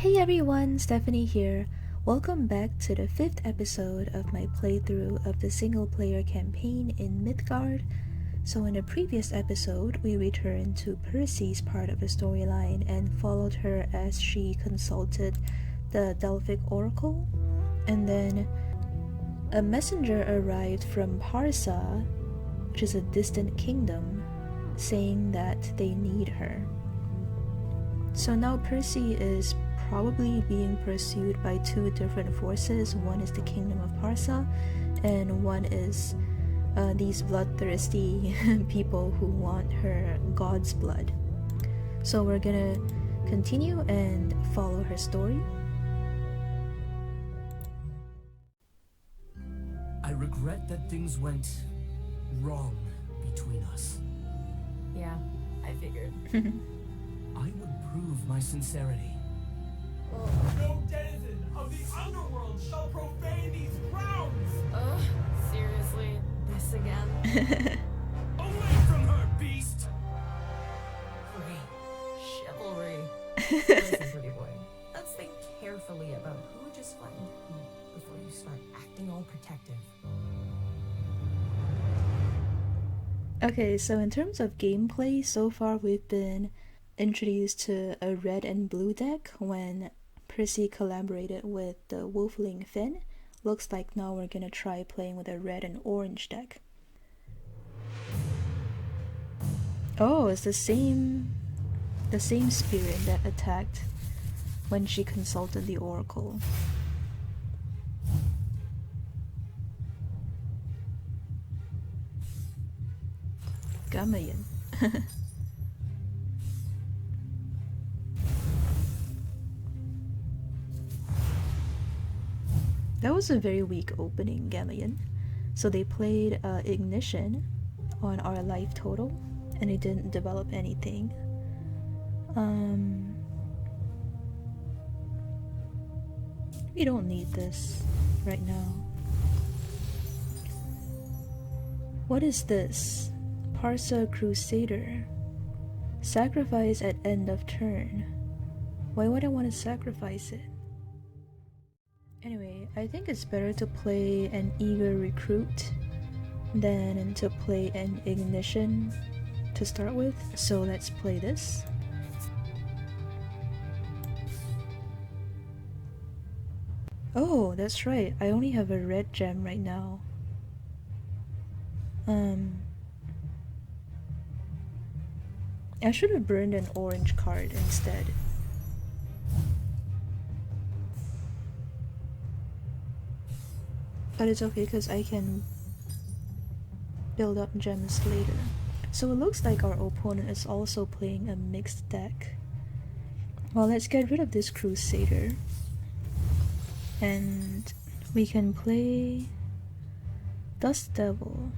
Hey everyone, Stephanie here. Welcome back to the 5th episode of my playthrough of the single-player campaign in Mythgard. So in the previous episode, we returned to Percy's part of the storyline and followed her as she consulted the Delphic Oracle. And then a messenger arrived from Parsa, which is a distant kingdom, saying that they need her. So now Percy is probably being pursued by two different forces. One is the kingdom of Parsa, and one is these bloodthirsty people who want her god's blood. So we're gonna continue and follow her story. I regret that things went wrong between us. Yeah, I figured. I would prove my sincerity. No denizen of the underworld shall profane these grounds! Ugh, seriously? This again? Away from her, beast! Great. Chivalry. Listen, pretty boy. Let's think carefully about who just fighting who before you start acting all protective. Okay, so in terms of gameplay, so far we've been introduced to a red and blue deck when Percy collaborated with the Wolfling Finn. Looks like now we're gonna try playing with a red and orange deck. Oh, it's the same spirit that attacked when she consulted the Oracle. Gamayan. That was a very weak opening, Gamayan. So they played Ignition on our life total, and it didn't develop anything. We don't need this right now. What is this? Parsa Crusader. Sacrifice at end of turn. Why would I want to sacrifice it? Anyway, I think it's better to play an eager recruit than to play an ignition to start with. So let's play this. Oh, that's right. I only have a red gem right now. I should have burned an orange card instead. But it's okay because I can build up gems later. So it looks like our opponent is also playing a mixed deck. Well, let's get rid of this Crusader. And we can play Dust Devil.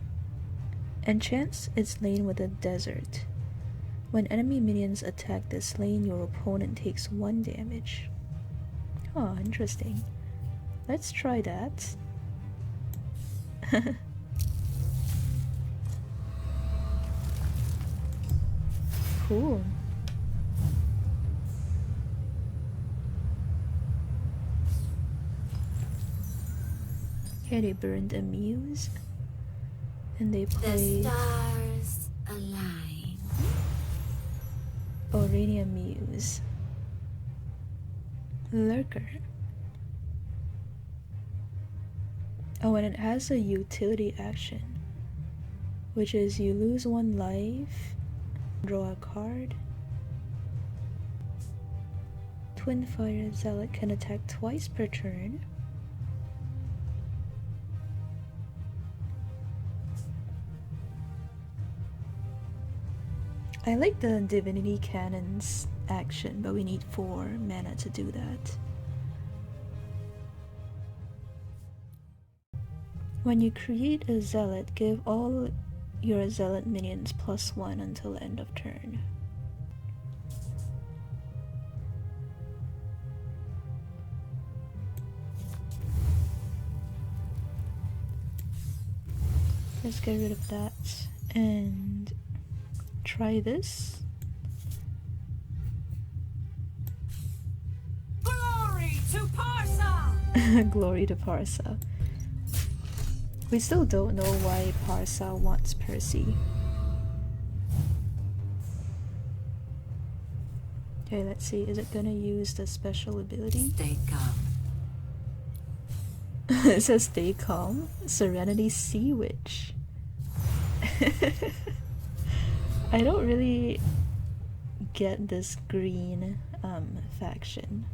Enchants its lane with a desert. When enemy minions attack this lane, your opponent takes 1 damage. Oh, interesting. Let's try that. Cool. Okay, they burned a Muse. And they play The stars align. Aurania Muse. Lurker. Oh, and it has a utility action, which is you lose 1 life, draw a card. Twin Fire Zealot can attack twice per turn. I like the Divinity Cannon's action, but we need 4 mana to do that. When you create a zealot, give all your zealot minions +1 until end of turn. Let's get rid of that and try this. Glory to Parsa. We still don't know why Parsa wants Percy. Okay, let's see. Is it gonna use the special ability? Stay calm. It says stay calm. Serenity Sea Witch. I don't really get this green faction.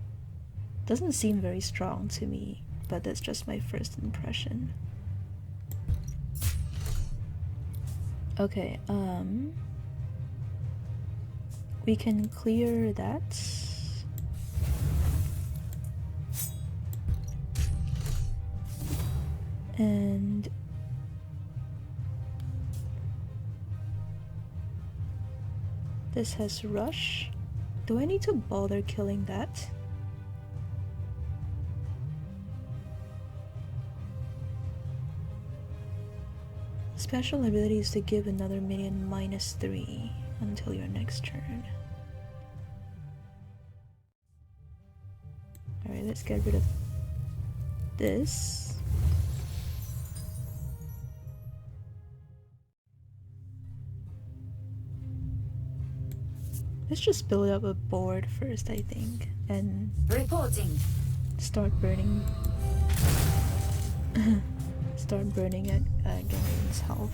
Doesn't seem very strong to me, but that's just my first impression. Okay, we can clear that. And this has rush. Do I need to bother killing that? Special ability is to give another minion -3 until your next turn. Alright, let's get rid of this. Let's just build up a board first, I think, and Reporting. start burning. Start burning at Garen's health.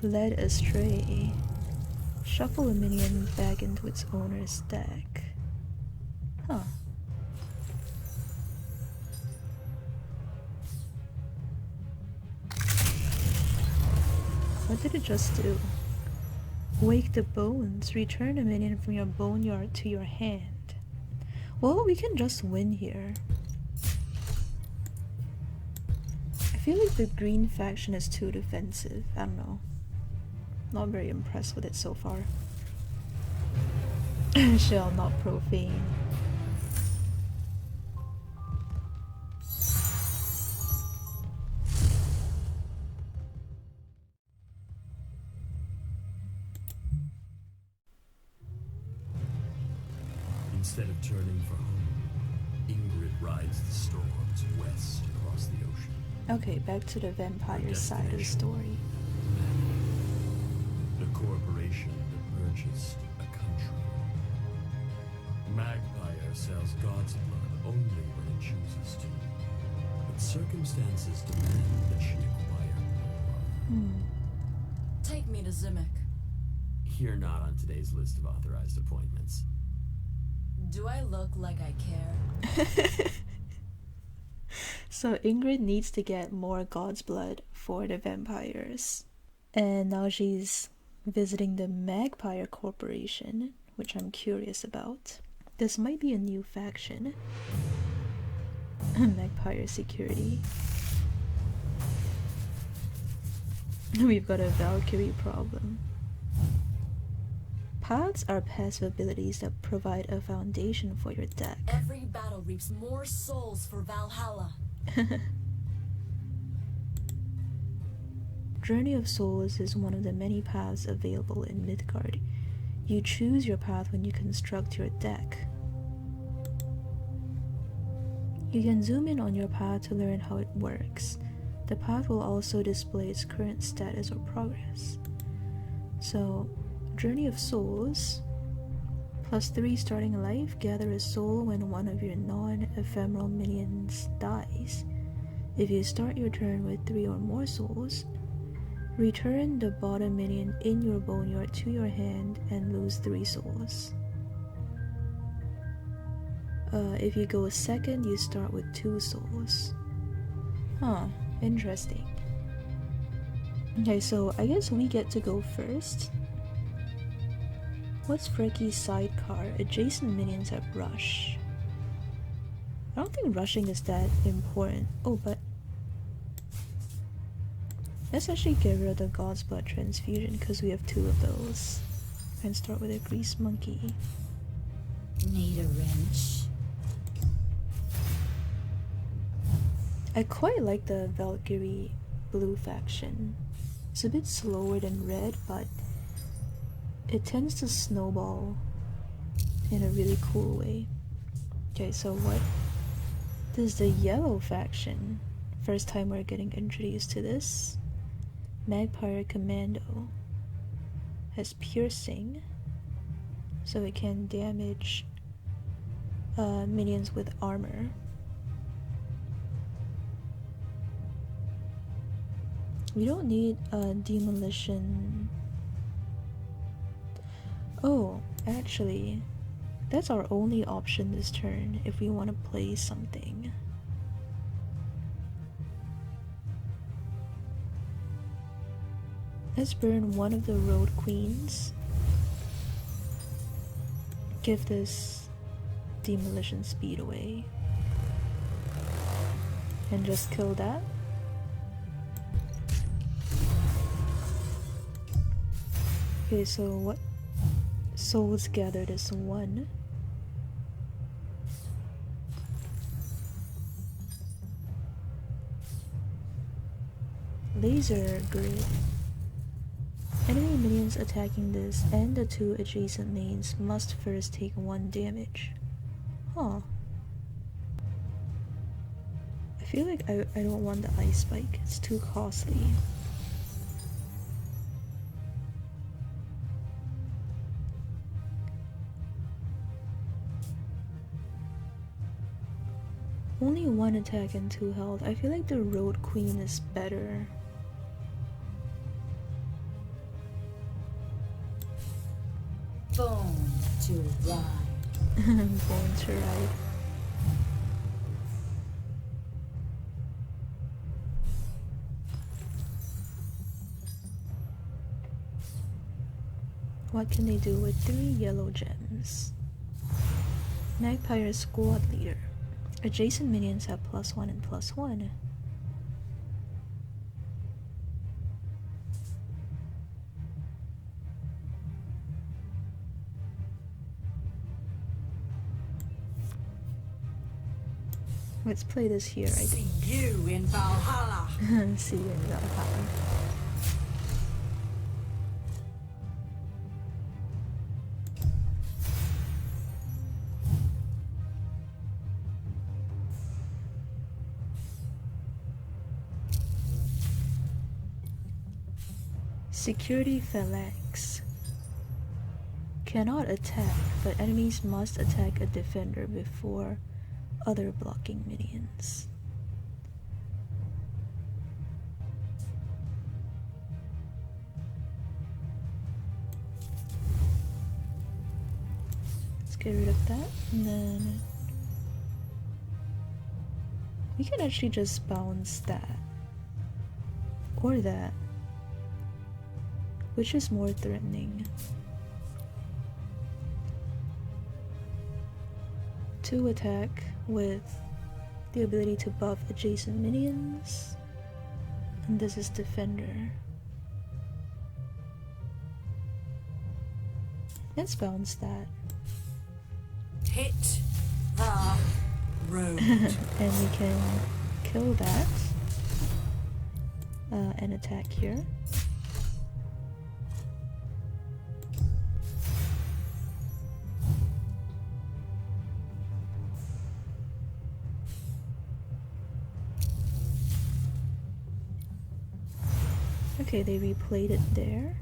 Led astray. Shuffle a minion back into its owner's deck. Huh. What did it just do? Wake the bones. Return a minion from your boneyard to your hand. Well, we can just win here. I feel like the green faction is too defensive. I don't know. Not very impressed with it so far. Shall not profane. Instead of turning for home, Ingrid rides the storms west across the ocean. Okay, back to the vampire side of the story. The corporation that purchased a country. Magpyre sells godsblud only when it chooses to. But circumstances demand that she acquire more. Take me to Zimmick. You're not on today's list of authorized appointments. Do I look like I care? So Ingrid needs to get more godsblud for the vampires. And now she's visiting the Magpyre Corporation, which I'm curious about. This might be a new faction. Magpyre Security. We've got a Valkyrie problem. Paths are passive abilities that provide a foundation for your deck. Every battle reaps more souls for Valhalla. Journey of Souls is one of the many paths available in Mythgard. You choose your path when you construct your deck. You can zoom in on your path to learn how it works. The path will also display its current status or progress. So, Journey of Souls, +3 starting life, gather a soul when one of your non-ephemeral minions dies. If you start your turn with 3 or more souls, return the bottom minion in your boneyard to your hand and lose 3 souls. If you go second, you start with 2 souls. Huh, interesting. Okay, so I guess we get to go first. What's Frecky's sidecar? Adjacent minions have rush. I don't think rushing is that important. Oh, but let's actually get rid of the godsblud transfusion because we have 2 of those. And start with a grease monkey. Need a wrench? I quite like the Valkyrie blue faction. It's a bit slower than red, but it tends to snowball in a really cool way. Okay, so what does the yellow faction, first time we're getting introduced to this, Magpyre Commando, has piercing, so it can damage minions with armor. We don't need demolition. Oh, actually, that's our only option this turn if we want to play something. Let's burn one of the road queens. Give this demolition speed away. And just kill that. Okay, so what souls gathered is 1. Laser grid. Enemy minions attacking this and the 2 adjacent lanes must first take 1 damage. Huh. I feel like I don't want the ice spike, it's too costly. Only 1 attack and 2 health. I feel like the road queen is better. Born to ride. Born to ride. What can they do with 3 yellow gems? Magpyre Squad Leader. Adjacent minions have +1 and +1. Let's play this here, I think. See you in Valhalla. See you in Valhalla. Security Phalanx. Cannot attack, but enemies must attack a defender before other blocking minions. Let's get rid of that, and then we can actually just bounce that or that. Which is more threatening? 2 attack with the ability to buff adjacent minions, and this is defender. Let's bounce that. Hit the road. And we can kill that and attack here. Okay, they replayed it there.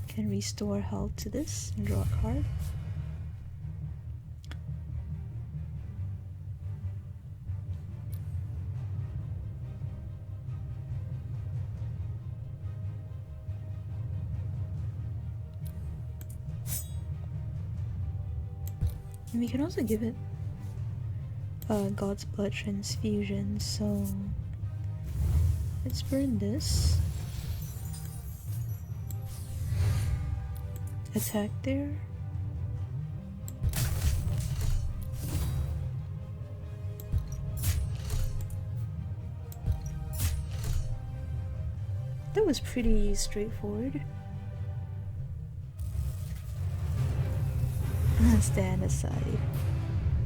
Can restore health to this and draw a card. And we can also give it God's Blood Transfusion, so let's burn this. Attack there. That was pretty straightforward. Stand aside.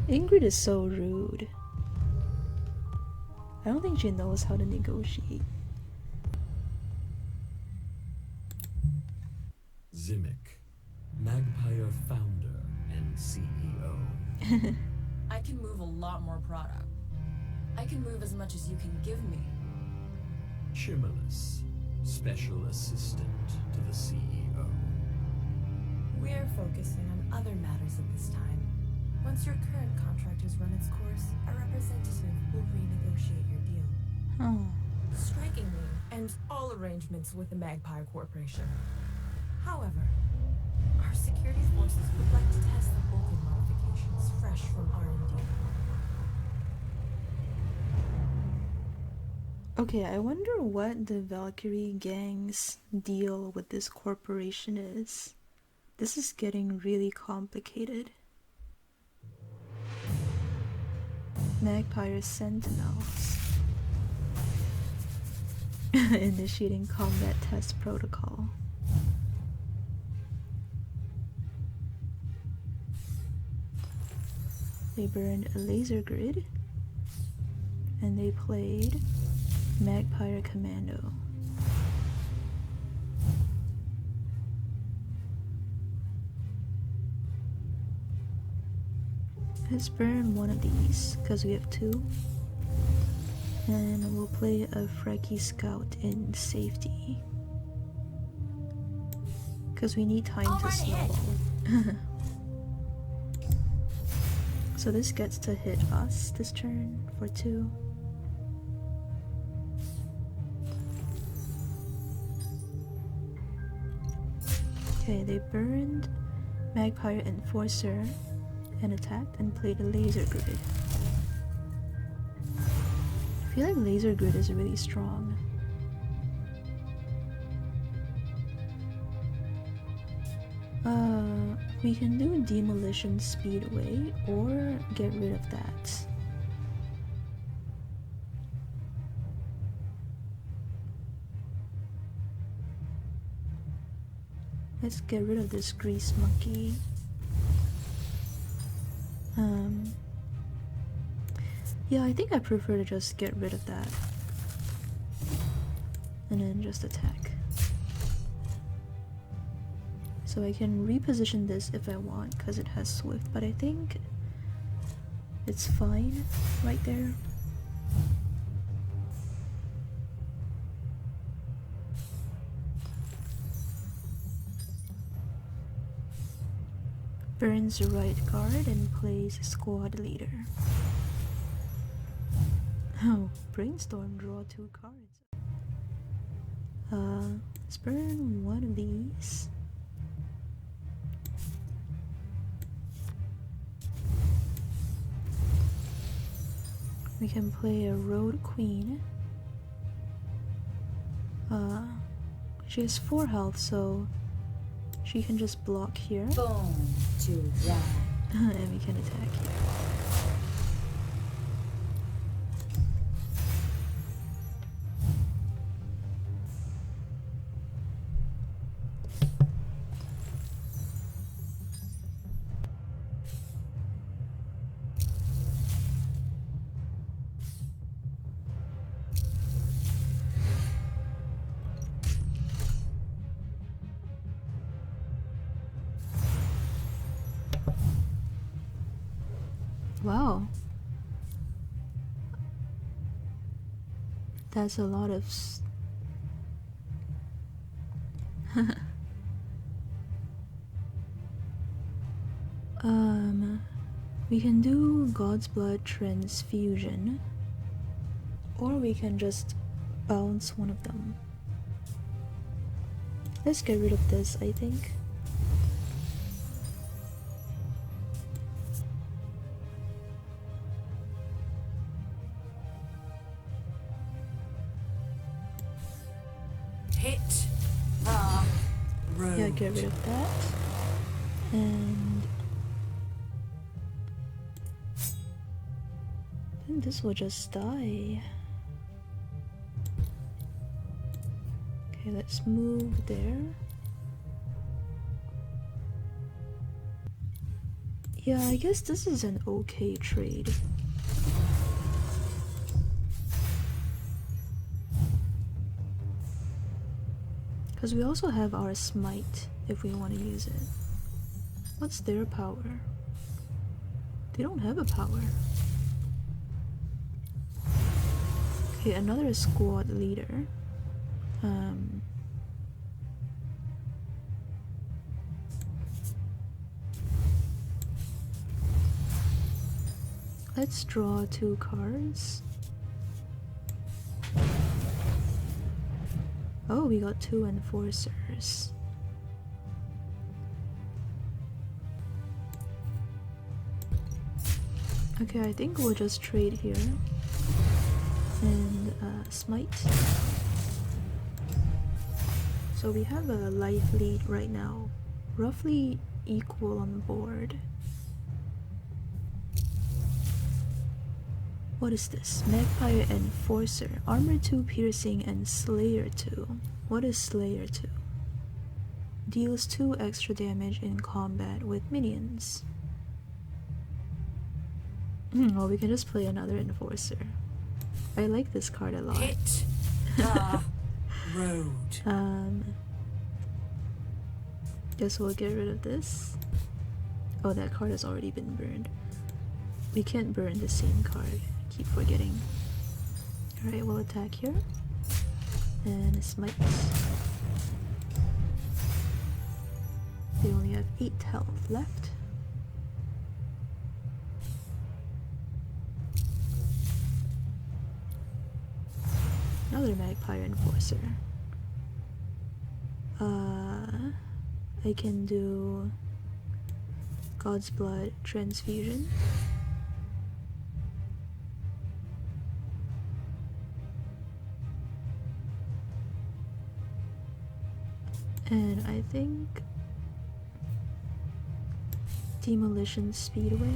Ingrid is so rude. I don't think she knows how to negotiate. Zimic, Magpyre founder and CEO. I can move a lot more product. I can move as much as you can give me. Chimulus, special assistant to the CEO. We're focusing on other matters at this time. Once your current contract has run its course, a representative will renegotiate your deal. Oh. Strikingly, and all arrangements with the Magpyre Corporation. However, our security forces would like to test the Vulcan modifications fresh from R&D. Okay, I wonder what the Valkyrie gang's deal with this corporation is. This is getting really complicated. Magpyre Sentinels. Initiating combat test protocol. They burned a laser grid. And they played Magpyre Commando. Let's burn one of these, because we have two. And we'll play a Frecky Scout in safety. Because we need time to snowball. So this gets to hit us this turn for 2. Okay, they burned Magpyre Enforcer and attacked and played a laser grid. I feel like laser grid is really strong. We can do demolition speedway or get rid of that. Let's get rid of this grease monkey. Yeah, I think I prefer to just get rid of that. And then just attack. So I can reposition this if I want, because it has Swift, but I think it's fine right there. Burns the right card and plays squad leader. Oh, brainstorm, draw 2 cards. Let's burn one of these. We can play a road queen. She has 4 health, so she can just block here. Boom to that. And we can attack here. Wow. That's a lot of we can do Godsblud transfusion, or we can just bounce one of them. Let's get rid of this, I think. Hit the road. Yeah, get rid of that. And then this will just die. Okay, let's move there. Yeah, I guess this is an okay trade. Because we also have our smite if we want to use it. What's their power? They don't have a power. Okay, another squad leader. Let's draw 2 cards. Oh, we got 2 enforcers. Okay, I think we'll just trade here and smite. So we have a life lead right now, roughly equal on board. What is this? Magpyre Enforcer, Armor 2, Piercing, and Slayer 2. What is Slayer 2? Deals 2 extra damage in combat with minions. Well, we can just play another Enforcer. I like this card a lot. Hit the road. Guess we'll get rid of this. Oh, that card has already been burned. We can't burn the same card. Keep forgetting. Alright, we'll attack here. And smite. They only have 8 health left. Another Magpyre Enforcer. I can do Godsblud Transfusion. And I think Demolition Speedway.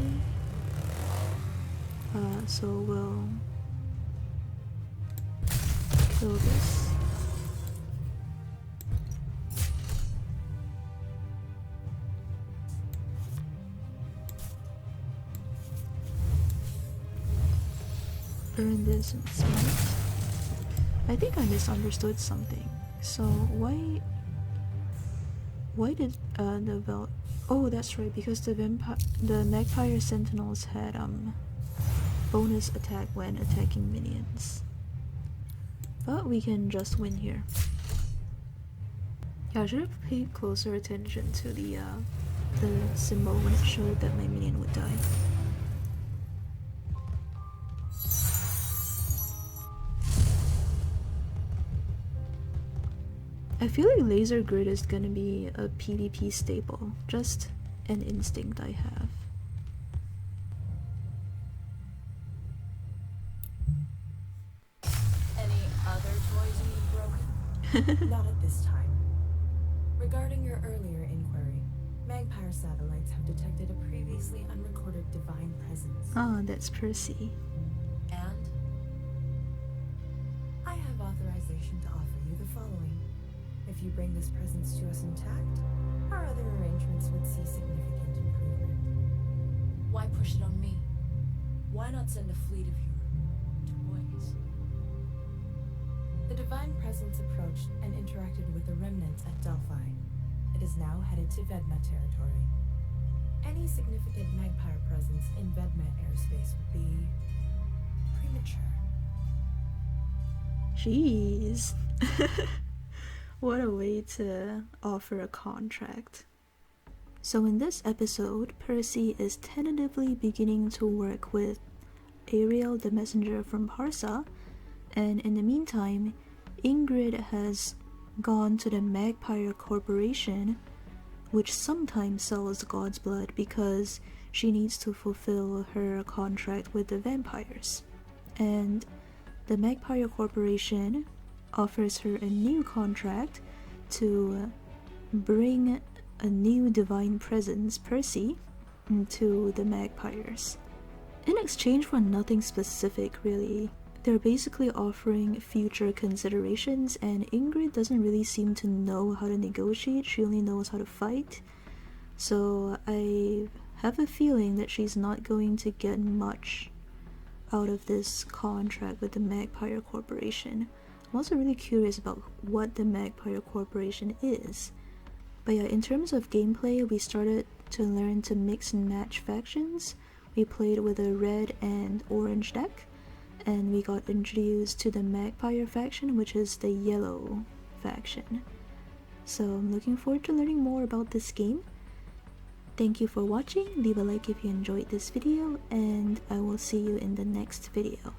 So we'll kill this. Burn this and smite. I think I misunderstood something. So why did oh, that's right, because the Magpyre Sentinels had bonus attack when attacking minions. But we can just win here. Yeah, I should have paid closer attention to the symbol when it showed that my minion would die. I feel like laser grid is gonna be a PvP staple, just an instinct I have. Any other toys you need broken? Not at this time. Regarding your earlier inquiry, Magpyre satellites have detected a previously unrecorded divine presence. Ah, that's Percy. And? I have authorization to offer you the following. If you bring this presence to us intact, our other arrangements would see significant improvement. Why push it on me? Why not send a fleet of your toys? The divine presence approached and interacted with the remnants at Delphi. It is now headed to Vedma territory. Any significant Magpyre presence in Vedma airspace would be premature. Jeez. What a way to offer a contract. So in this episode, Percy is tentatively beginning to work with Ariel, the messenger from Parsa, and in the meantime, Ingrid has gone to the Magpyre Corporation, which sometimes sells godsblud because she needs to fulfill her contract with the vampires. And the Magpyre Corporation offers her a new contract to bring a new divine presence, Percy, to the Magpyres. In exchange for nothing specific, really. They're basically offering future considerations, and Ingrid doesn't really seem to know how to negotiate, she only knows how to fight. So I have a feeling that she's not going to get much out of this contract with the Magpyre Corporation. I'm also really curious about what the Magpyre Corporation is. But yeah, in terms of gameplay, we started to learn to mix and match factions. We played with a red and orange deck, and we got introduced to the Magpyre faction, which is the yellow faction. So I'm looking forward to learning more about this game. Thank you for watching, leave a like if you enjoyed this video, and I will see you in the next video.